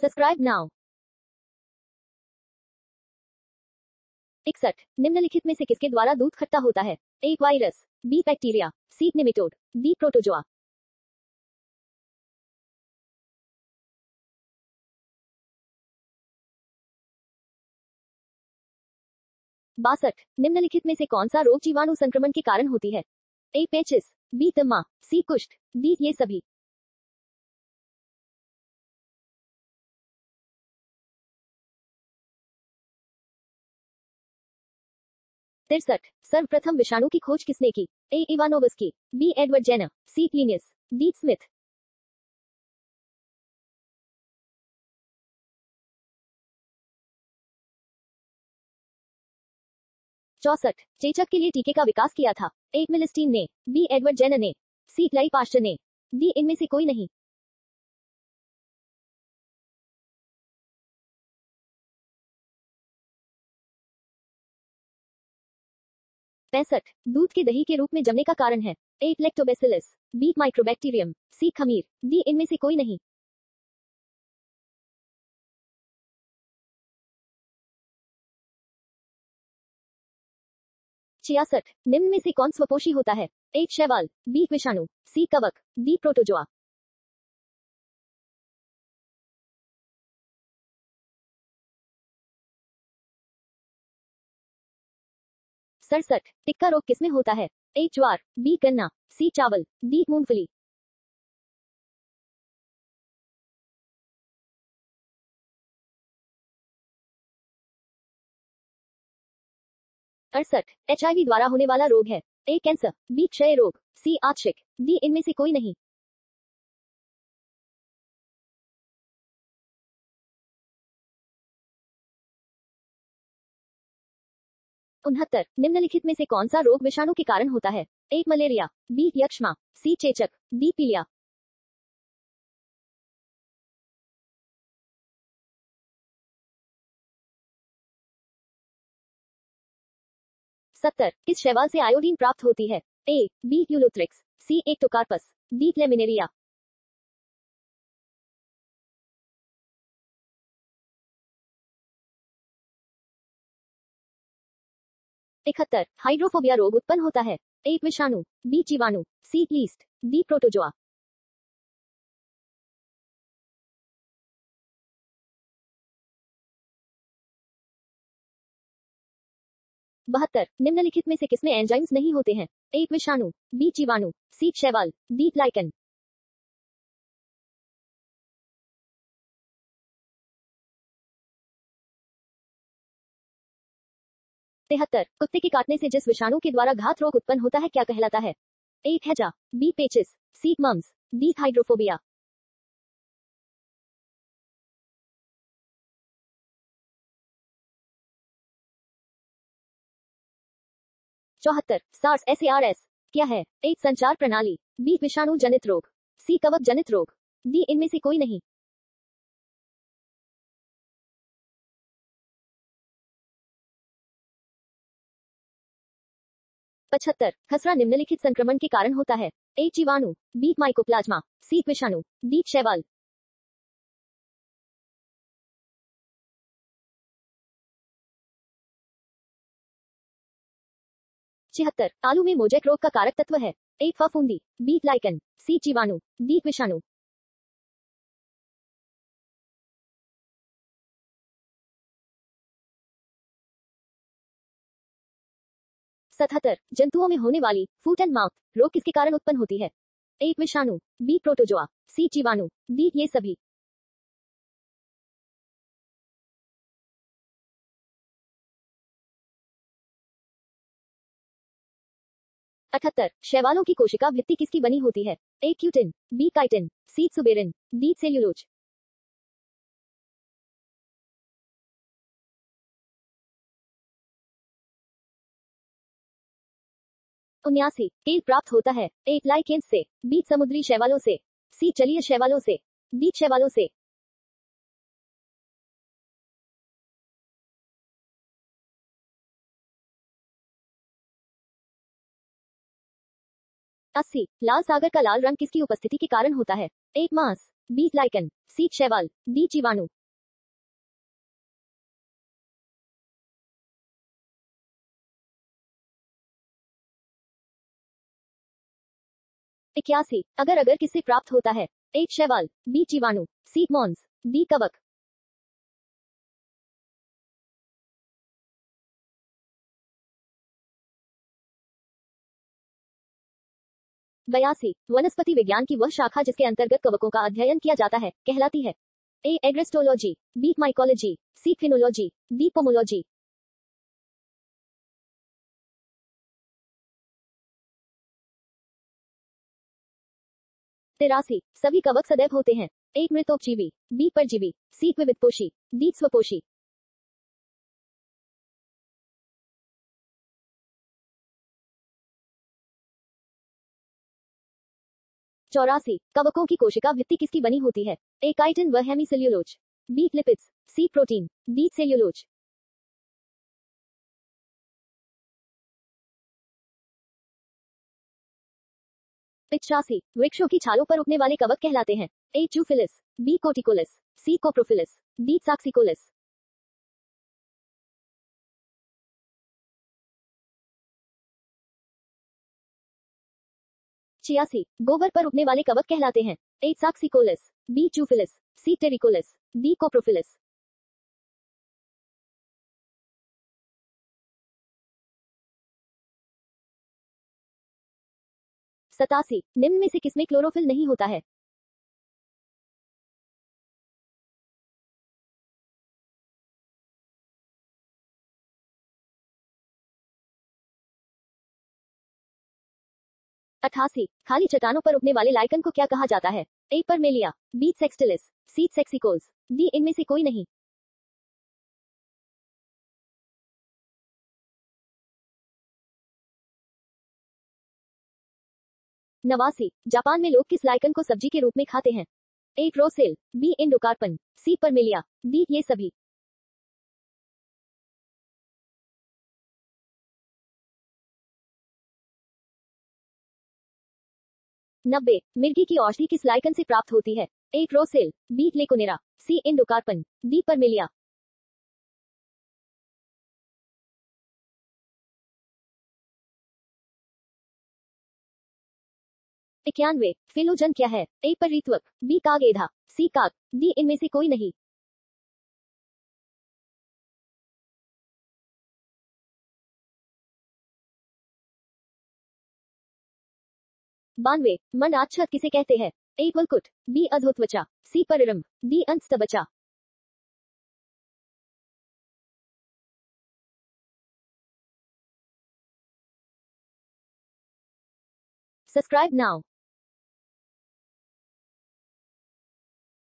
Subscribe now. 61 निम्नलिखित में से किसके द्वारा दूध खट्टा होता है? ए वायरस, बी बैक्टीरिया, सी नेमेटोड, डी प्रोटोजोआ। 62 निम्नलिखित में से कौन सा रोग जीवाणु संक्रमण के कारण होती है? ए पेचिस, बी दमा, सी कुष्ठ, डी ये सभी। 63 सर्वप्रथम विषाणु की खोज किसने की? ए इवानोवस्की, बी एडवर्ड जेनर, सी क्लिनियस, डी स्मिथ। 64 चेचक के लिए टीके का विकास किया था? ए मिलिस्टीन ने, बी एडवर्ड जेनर ने, सी क्लाई पास्टर ने, डी इनमें से कोई नहीं। 65 दूध के दही के रूप में जमने का कारण है? ए लैक्टोबैसिलस, बी माइक्रोबैक्टीरियम, सी खमीर, डी इनमें से कोई नहीं। 66 निम्न में से कौन स्वपोषी होता है? ए शैवाल, बी विषाणु, सी कवक, डी प्रोटोजोआ। 67 टिक्का रोग किसमें होता है? ए ज्वार, बी गन्ना, सी चावल, डी मूंगफली। 68 एचआईवी द्वारा होने वाला रोग है? ए कैंसर, बी क्षय रोग, सी आंशिक, डी इनमें से कोई नहीं। 69 निम्नलिखित में से कौन सा रोग विषाणु के कारण होता है? ए मलेरिया, बी यक्ष्मा, सी चेचक, डी पीलिया। 70 किस शैवाल से आयोडीन प्राप्त होती है? A B ulothrix, C ectocarpus, D क्लेमिनेरिया। 71 हाइड्रोफोबिया रोग उत्पन्न होता है? ए विषाणु, बी जीवाणु, सी ईस्ट, डी प्रोटोजोआ। 72 निम्नलिखित में से किसमें एंजाइम्स नहीं होते हैं? ए विषाणु, बी जीवाणु, सी शैवाल, डी ग्लाइकन। 73 कुत्ते के काटने से जिस विषाणु के द्वारा घात रोग उत्पन्न होता है क्या कहलाता है? ए हैजा, बी पेचिस, C mumps, D hydrophobia. 74 SARS SARS क्या है? ए संचार प्रणाली, बी विषाणु जनित रोग, सी कवक जनित रोग, डी इनमें से कोई नहीं। 75 खसरा निम्नलिखित संक्रमण के कारण होता है? ए जीवाणु, बी माइकोप्लाज्मा, सी विषाणु, डी शैवाल। 76 आलू में मोजैक रोग का कारक तत्व है? ए फफूंदी, बी ग्लाइकन, सी जीवाणु, डी विषाणु। 77 जंतुओं में होने वाली फूट एंड माउथ रोग किसके कारण उत्पन्न होती है? ए विषाणु, बी प्रोटोजोआ, सी जीवाणु, डी ये सभी। 78 शैवालों की कोशिका भित्ति किसकी बनी होती है? ए क्यूटिन, बी काइटिन, सी सुबेरिन, डी सेल्यूलोज। 79 तेल प्राप्त होता है? ए लाइकेंस से, बी समुद्री शैवालों से, सी जलीय शैवालों से, डी शैवालों से। 80 लाल सागर का लाल रंग किसकी उपस्थिति के कारण होता है? ए मांस, बी लाइकन, सी शैवाल, डी जीवाणु। इक्यासी, अगर अगर किससे प्राप्त होता है? ए शैवाल, बी जीवाणु, सी मॉन्स, डी कवक। 82, वनस्पति विज्ञान की वह शाखा जिसके अंतर्गत कवकों का अध्ययन किया जाता है कहलाती है? ए एग्रेस्टोलॉजी, बी माइकोलॉजी, सी फिनोलॉजी, डी पोमोलॉजी। 83, सभी कवक सदैव होते हैं? ए मृतोपजीवी, बी परजीवी, सी द्विविधपोषी, डी स्वपोषी। 84, कवकों की कोशिका भित्ति किसकी बनी होती है? ए काइटिन व हेमीसेल्यूलोज, बी लिपिड्स, सी प्रोटीन, डी सेल्यूलोज। 85, वृक्षों की छालों पर उगने वाले कवक कहलाते हैं? ए जूफिलिस, बी कोटिकोलिस, सी कोप्रोफिलिस, डी साक्सिकोलिस। 86, गोबर पर उगने वाले कवक कहलाते हैं? ए साक्सिकोलिस, बी जूफिलिस, सी टेरिकोलिस, डी कोप्रोफिलिस। 87, निम्न में से किसमें क्लोरोफिल नहीं होता है? अठासी, खाली चट्टानों पर उगने वाले लाइकन को क्या कहा जाता है? ए परमेलिया, बी सेक्सटिलिस, सी सेक्सिकोल्स, डी इनमें से कोई नहीं। 89, जापान में लोग किस लाइकन को सब्जी के रूप में खाते हैं? ए ड्रोसेल, बी इंडोकार्पन, सी परमेलिया, डी ये सभी। 90, मिर्गी की औषधि किस लाइकन से प्राप्त होती है? ए ड्रोसेल, बी लेकोनेरा, सी इंडोकार्पन, डी परमेलिया। 91, फिलोजन क्या है? ए परित्वक, बी कागेधा, सी काक, डी इनमें से कोई नहीं। 92, मन आच्छाद किसे कहते हैं? ए वलकुट, बी अधोत्वचा, सी परिरंभ, डी अंतस्तबचा। 'Subscribe now'